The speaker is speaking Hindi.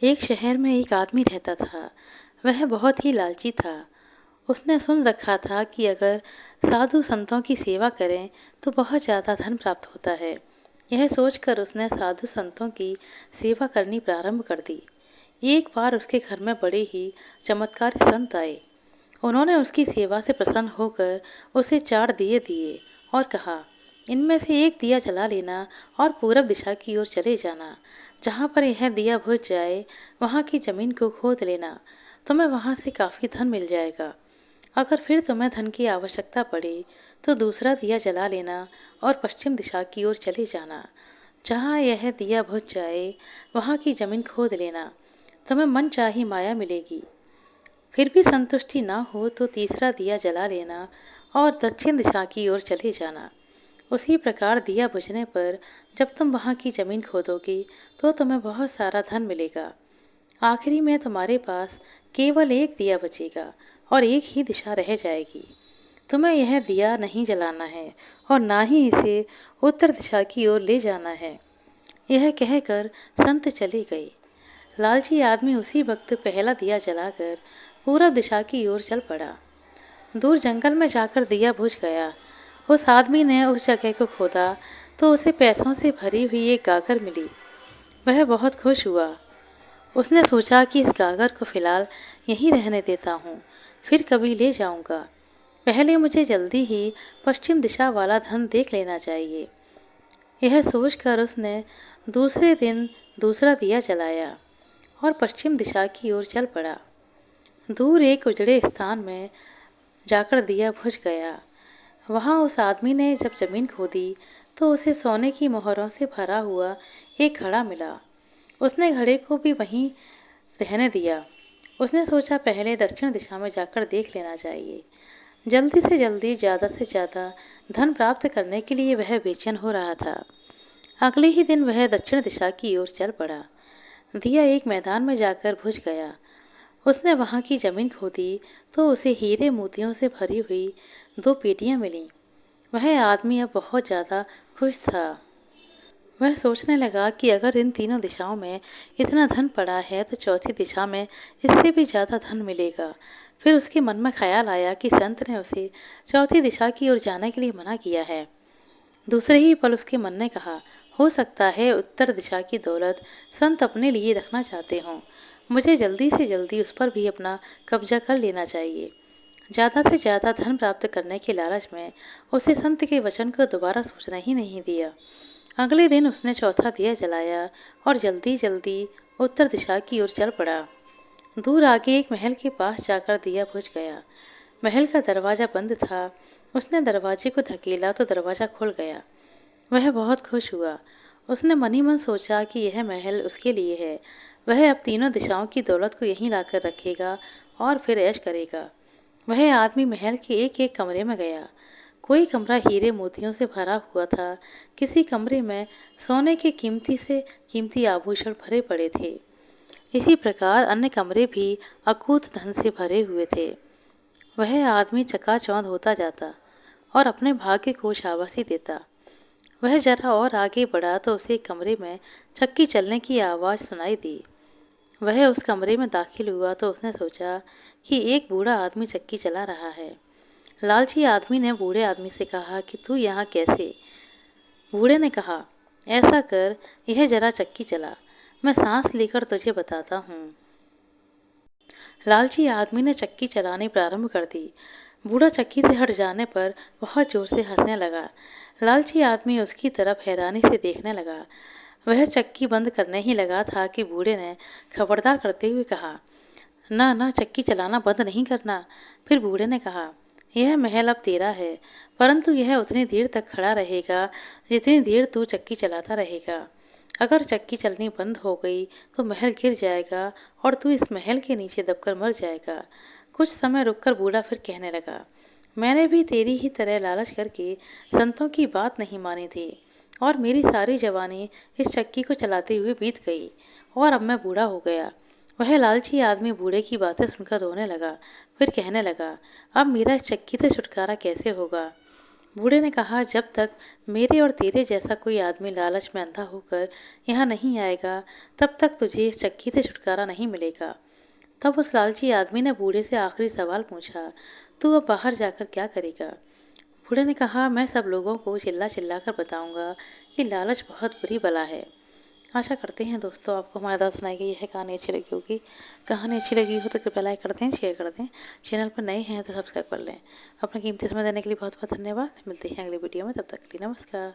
एक शहर में एक आदमी रहता था। वह बहुत ही लालची था। उसने सुन रखा था कि अगर साधु संतों की सेवा करें तो बहुत ज़्यादा धन प्राप्त होता है। यह सोचकर उसने साधु संतों की सेवा करनी प्रारंभ कर दी। एक बार उसके घर में बड़े ही चमत्कारी संत आए। उन्होंने उसकी सेवा से प्रसन्न होकर उसे 4 दिए दिए और कहा, इनमें से एक दिया जला लेना और पूरब दिशा की ओर चले जाना। जहाँ पर यह दिया बुझ जाए वहाँ की जमीन को खोद लेना। तुम्हें वहाँ से काफ़ी धन मिल जाएगा। अगर फिर तुम्हें धन की आवश्यकता पड़े तो दूसरा दिया जला लेना और पश्चिम दिशा की ओर चले जाना। जहाँ यह दिया बुझ जाए वहाँ की जमीन खोद लेना। तुम्हें मनचाही माया मिलेगी। फिर भी संतुष्टि ना हो तो तीसरा दिया जला लेना और दक्षिण दिशा की ओर चले जाना। उसी प्रकार दिया बुझने पर जब तुम वहाँ की जमीन खोदोगे तो तुम्हें बहुत सारा धन मिलेगा। आखिरी में तुम्हारे पास केवल एक दिया बचेगा और एक ही दिशा रह जाएगी। तुम्हें यह दिया नहीं जलाना है और ना ही इसे उत्तर दिशा की ओर ले जाना है। यह कहकर संत चले गए। लालची आदमी उसी वक्त पहला दिया जलाकर पूरब दिशा की ओर चल पड़ा। दूर जंगल में जाकर दिया बुझ गया। उस आदमी ने उस जगह को खोदा तो उसे पैसों से भरी हुई एक गागर मिली। वह बहुत खुश हुआ। उसने सोचा कि इस गागर को फिलहाल यहीं रहने देता हूँ, फिर कभी ले जाऊँगा। पहले मुझे जल्दी ही पश्चिम दिशा वाला धन देख लेना चाहिए। यह सोचकर उसने दूसरे दिन दूसरा दिया जलाया और पश्चिम दिशा की ओर चल पड़ा। दूर एक उजड़े स्थान में जाकर दिया बुझ गया। वहाँ उस आदमी ने जब जमीन खोदी तो उसे सोने की मोहरों से भरा हुआ एक घड़ा मिला। उसने घड़े को भी वहीं रहने दिया। उसने सोचा पहले दक्षिण दिशा में जाकर देख लेना चाहिए। जल्दी से जल्दी ज़्यादा से ज़्यादा धन प्राप्त करने के लिए वह बेचैन हो रहा था। अगले ही दिन वह दक्षिण दिशा की ओर चल पड़ा। दिया एक मैदान में जाकर बुझ गया। उसने वहाँ की जमीन खोदी तो उसे हीरे मोतियों से भरी हुई 2 पेटियां मिलीं। वह आदमी अब बहुत ज़्यादा खुश था। वह सोचने लगा कि अगर इन तीनों दिशाओं में इतना धन पड़ा है तो चौथी दिशा में इससे भी ज़्यादा धन मिलेगा। फिर उसके मन में ख्याल आया कि संत ने उसे चौथी दिशा की ओर जाने के लिए मना किया है। दूसरे ही पल उसके मन ने कहा, हो सकता है उत्तर दिशा की दौलत संत अपने लिए रखना चाहते हों। मुझे जल्दी से जल्दी उस पर भी अपना कब्जा कर लेना चाहिए। ज़्यादा से ज़्यादा धन प्राप्त करने के लालच में उसे संत के वचन को दोबारा सोचना ही नहीं दिया। अगले दिन उसने चौथा दिया जलाया और जल्दी जल्दी उत्तर दिशा की ओर चल पड़ा। दूर आगे एक महल के पास जाकर दिया बुझ गया। महल का दरवाज़ा बंद था। उसने दरवाजे को धकेला तो दरवाज़ा खुल गया। वह बहुत खुश हुआ। उसने मन ही मन सोचा कि यह महल उसके लिए है। वह अब तीनों दिशाओं की दौलत को यहीं लाकर रखेगा और फिर ऐश करेगा। वह आदमी महल के एक एक कमरे में गया। कोई कमरा हीरे मोतियों से भरा हुआ था। किसी कमरे में सोने के कीमती से कीमती आभूषण भरे पड़े थे। इसी प्रकार अन्य कमरे भी अकूत धन से भरे हुए थे। वह आदमी चकाचौंध होता जाता और अपने भाग्य को शाबाशी देता। वह जरा और आगे बढ़ा तो उसे एक कमरे में चक्की चलने की आवाज़ सुनाई दी। वह उस कमरे में दाखिल हुआ तो उसने सोचा कि एक बूढ़ा आदमी चक्की चला रहा है। लालची आदमी ने बूढ़े आदमी से कहा कि तू यहाँ कैसे? बूढ़े ने कहा, ऐसा कर, यह जरा चक्की चला, मैं सांस लेकर तुझे बताता हूँ। लालची आदमी ने चक्की चलानी प्रारंभ कर दी। बूढ़ा चक्की से हट जाने पर बहुत जोर से हंसने लगा। लालची आदमी उसकी तरफ हैरानी से देखने लगा। वह चक्की बंद करने ही लगा था कि बूढ़े ने खबरदार करते हुए कहा, ना ना, चक्की चलाना बंद नहीं करना। फिर बूढ़े ने कहा, यह महल अब तेरा है, परंतु यह उतनी देर तक खड़ा रहेगा जितनी देर तू चक्की चलाता रहेगा। अगर चक्की चलनी बंद हो गई तो महल गिर जाएगा और तू इस महल के नीचे दबकर मर जाएगा। कुछ समय रुककर बूढ़ा फिर कहने लगा, मैंने भी तेरी ही तरह लालच करके संतों की बात नहीं मानी थी और मेरी सारी जवानी इस चक्की को चलाते हुए बीत गई और अब मैं बूढ़ा हो गया। वह लालची आदमी बूढ़े की बातें सुनकर रोने लगा। फिर कहने लगा, अब मेरा इस चक्की से छुटकारा कैसे होगा? बूढ़े ने कहा, जब तक मेरे और तेरे जैसा कोई आदमी लालच में अंधा होकर यहाँ नहीं आएगा, तब तक तुझे इस चक्की से छुटकारा नहीं मिलेगा। तब उस लालची आदमी ने बूढ़े से आखिरी सवाल पूछा, तू अब बाहर जाकर क्या करेगा? बूढ़े ने कहा, मैं सब लोगों को चिल्ला चिल्ला कर बताऊंगा कि लालच बहुत बुरी बला है। आशा करते हैं दोस्तों आपको हमारे द्वारा सुनाई गई है कहानी अच्छी लगी होगी। कहानी अच्छी लगी हो तो कृपया लाइक कर दें, शेयर कर दें। चैनल पर नए हैं तो सब्सक्राइब कर लें। अपना कीमती समय देने के लिए बहुत बहुत धन्यवाद। मिलते हैं अगली वीडियो में, तब तक के लिए नमस्कार।